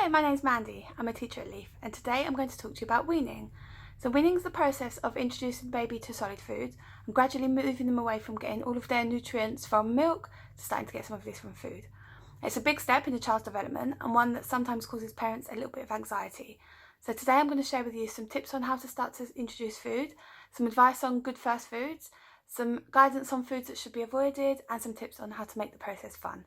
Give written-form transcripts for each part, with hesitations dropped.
Hi, my name's Mandy. I'm a teacher at LEYF, and today I'm going to talk to you about weaning. So weaning is the process of introducing the baby to solid food and gradually moving them away from getting all of their nutrients from milk to starting to get some of this from food. It's a big step in a child's development and one that sometimes causes parents a little bit of anxiety. So today I'm going to share with you some tips on how to start to introduce food, some advice on good first foods, some guidance on foods that should be avoided, and some tips on how to make the process fun.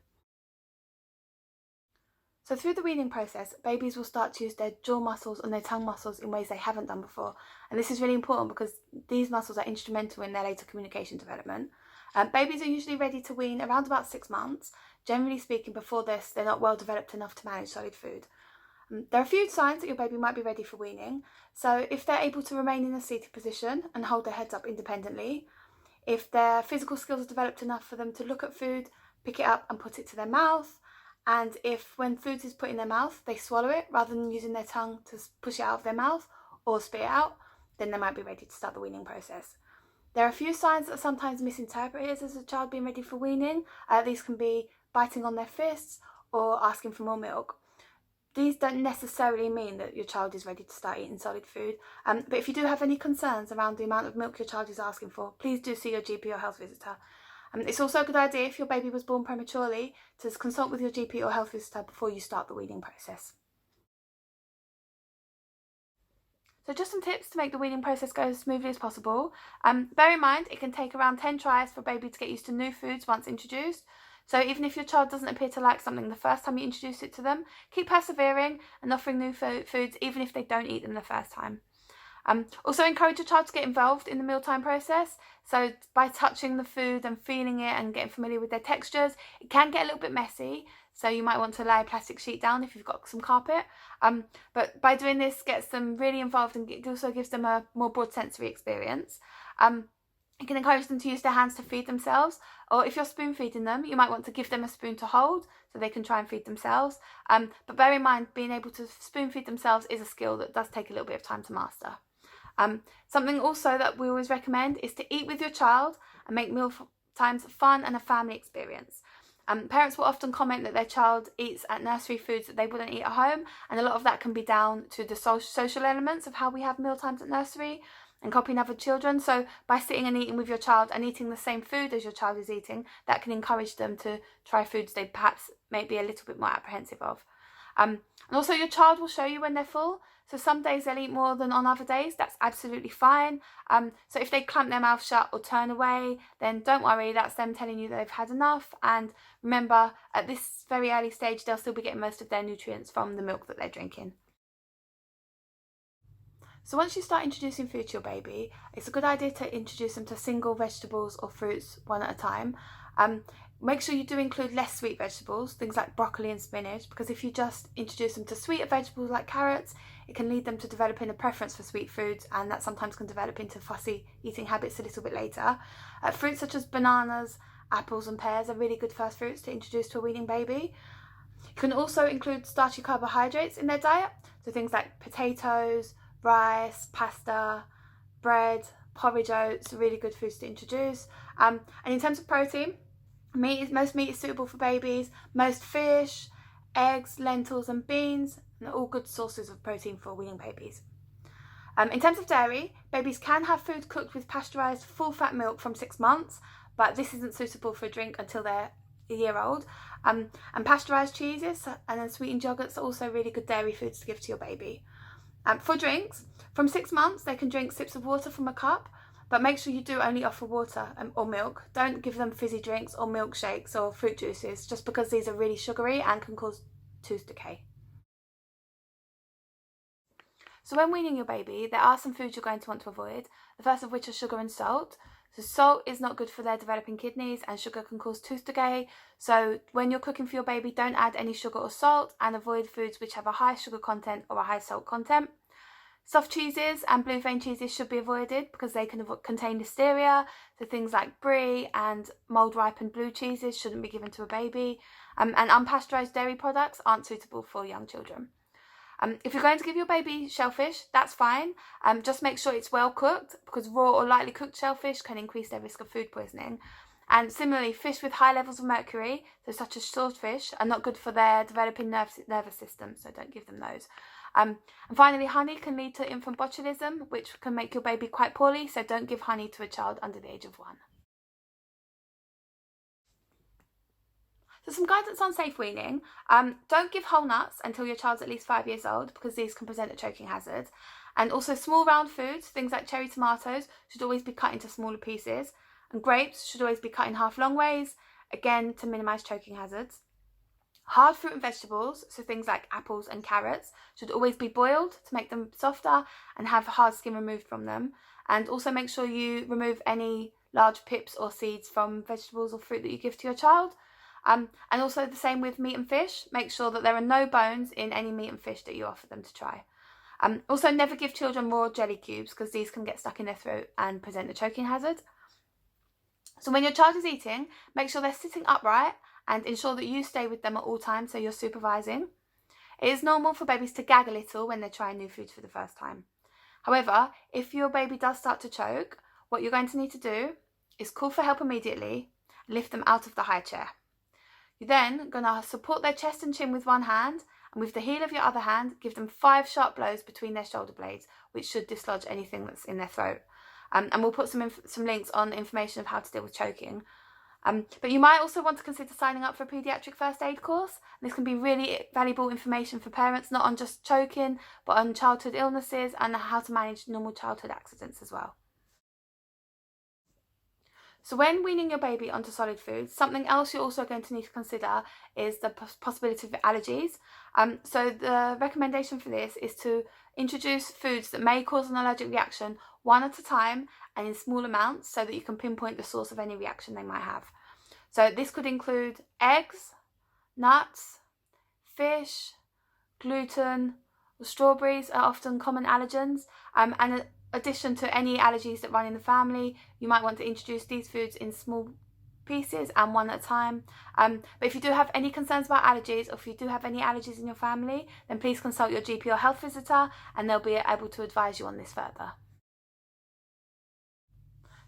So through the weaning process, babies will start to use their jaw muscles and their tongue muscles in ways they haven't done before. And this is really important because these muscles are instrumental in their later communication development. Babies are usually ready to wean around about 6 months. Generally speaking, before this, they're not well developed enough to manage solid food. There are a few signs that your baby might be ready for weaning. So if they're able to remain in a seated position and hold their heads up independently, if their physical skills are developed enough for them to look at food, pick it up and put it to their mouth, and if when food is put in their mouth they swallow it rather than using their tongue to push it out of their mouth or spit it out, then they might be ready to start the weaning process. There are a few signs that are sometimes misinterpreted as a child being ready for weaning. These can be biting on their fists or asking for more milk. These don't necessarily mean that your child is ready to start eating solid food, but if you do have any concerns around the amount of milk your child is asking for, please do see your GP or health visitor. It's also a good idea, if your baby was born prematurely, to consult with your GP or health visitor before you start the weaning process. So just some tips to make the weaning process go as smoothly as possible. Bear in mind, it can take around 10 tries for a baby to get used to new foods once introduced. So even if your child doesn't appear to like something the first time you introduce it to them, keep persevering and offering new foods even if they don't eat them the first time. Also encourage your child to get involved in the mealtime process. So by touching the food and feeling it and getting familiar with their textures, it can get a little bit messy. So you might want to lay a plastic sheet down if you've got some carpet. But by doing this, gets them really involved and it also gives them a more broad sensory experience. You can encourage them to use their hands to feed themselves, or if you're spoon feeding them, you might want to give them a spoon to hold so they can try and feed themselves. But bear in mind, being able to spoon feed themselves is a skill that does take a little bit of time to master. Something also that we always recommend is to eat with your child and make meal times fun and a family experience. Parents will often comment that their child eats at nursery foods that they wouldn't eat at home, and a lot of that can be down to the social elements of how we have meal times at nursery and copying other children. So by sitting and eating with your child and eating the same food as your child is eating, that can encourage them to try foods they perhaps may be a little bit more apprehensive of. And also your child will show you when they're full. So some days they'll eat more than on other days. That's absolutely fine. So if they clamp their mouth shut or turn away, then don't worry, that's them telling you that they've had enough. And remember, at this very early stage, they'll still be getting most of their nutrients from the milk that they're drinking. So once you start introducing food to your baby, it's a good idea to introduce them to single vegetables or fruits one at a time. Make sure you do include less sweet vegetables, things like broccoli and spinach, because if you just introduce them to sweeter vegetables like carrots, it can lead them to developing a preference for sweet foods, and that sometimes can develop into fussy eating habits a little bit later. Fruits such as bananas, apples and pears are really good first fruits to introduce to a weaning baby. You can also include starchy carbohydrates in their diet, so things like potatoes, rice, pasta, bread, porridge oats are really good foods to introduce. And in terms of protein, most meat is suitable for babies. Most fish, eggs, lentils and beans are all good sources of protein for weaning babies. In terms of dairy, babies can have food cooked with pasteurised full-fat milk from 6 months, but this isn't suitable for a drink until they're a year old. And pasteurised cheeses and unsweetened yogurts are also really good dairy foods to give to your baby. For drinks, from 6 months they can drink sips of water from a cup, but make sure you do only offer water or milk. Don't give them fizzy drinks or milkshakes or fruit juices, just because these are really sugary and can cause tooth decay. So when weaning your baby, there are some foods you're going to want to avoid, the first of which are sugar and salt. So salt is not good for their developing kidneys, and sugar can cause tooth decay. So when you're cooking for your baby, don't add any sugar or salt, and avoid foods which have a high sugar content or a high salt content. Soft cheeses and blue vein cheeses should be avoided because they can contain listeria, so things like brie and mould ripened blue cheeses shouldn't be given to a baby, and unpasteurised dairy products aren't suitable for young children. If you're going to give your baby shellfish, that's fine. Just make sure it's well cooked, because raw or lightly cooked shellfish can increase their risk of food poisoning. And similarly, fish with high levels of mercury, so such as swordfish, are not good for their developing nervous system, so don't give them those. And finally, honey can lead to infant botulism, which can make your baby quite poorly, so don't give honey to a child under the age of 1. So some guidance on safe weaning. Don't give whole nuts until your child's at least 5 years old, because these can present a choking hazard. And also small round foods, things like cherry tomatoes, should always be cut into smaller pieces. And grapes should always be cut in half long ways, again to minimise choking hazards. Hard fruit and vegetables, so things like apples and carrots, should always be boiled to make them softer and have hard skin removed from them. And also make sure you remove any large pips or seeds from vegetables or fruit that you give to your child. And also the same with meat and fish. Make sure that there are no bones in any meat and fish that you offer them to try. Also, never give children raw jelly cubes, because these can get stuck in their throat and present a choking hazard. So when your child is eating, make sure they're sitting upright and ensure that you stay with them at all times, so you're supervising. It is normal for babies to gag a little when they're trying new foods for the first time. However, if your baby does start to choke, what you're going to need to do is call for help immediately, lift them out of the high chair. You're then going to support their chest and chin with one hand, and with the heel of your other hand, give them 5 sharp blows between their shoulder blades, which should dislodge anything that's in their throat. And we'll put some links on information of how to deal with choking. But you might also want to consider signing up for a paediatric first aid course. This can be really valuable information for parents, not on just choking, but on childhood illnesses and how to manage normal childhood accidents as well. So when weaning your baby onto solid foods, something else you're also going to need to consider is the possibility of allergies. So the recommendation for this is to introduce foods that may cause an allergic reaction one at a time and in small amounts, so that you can pinpoint the source of any reaction they might have. So this could include eggs, nuts, fish, gluten, strawberries are often common allergens, and in addition to any allergies that run in the family, you might want to introduce these foods in small pieces and one at a time. But if you do have any concerns about allergies, or if you do have any allergies in your family, then please consult your GP or health visitor, and they'll be able to advise you on this further.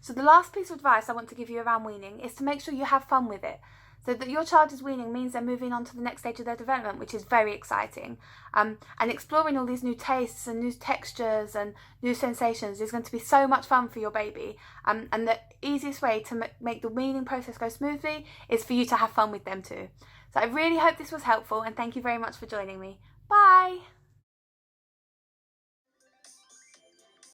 So the last piece of advice I want to give you around weaning is to make sure you have fun with it. So that your child is weaning means they're moving on to the next stage of their development, which is very exciting. And exploring all these new tastes and new textures and new sensations is going to be so much fun for your baby. And the easiest way to make the weaning process go smoothly is for you to have fun with them too. So I really hope this was helpful, and thank you very much for joining me. Bye!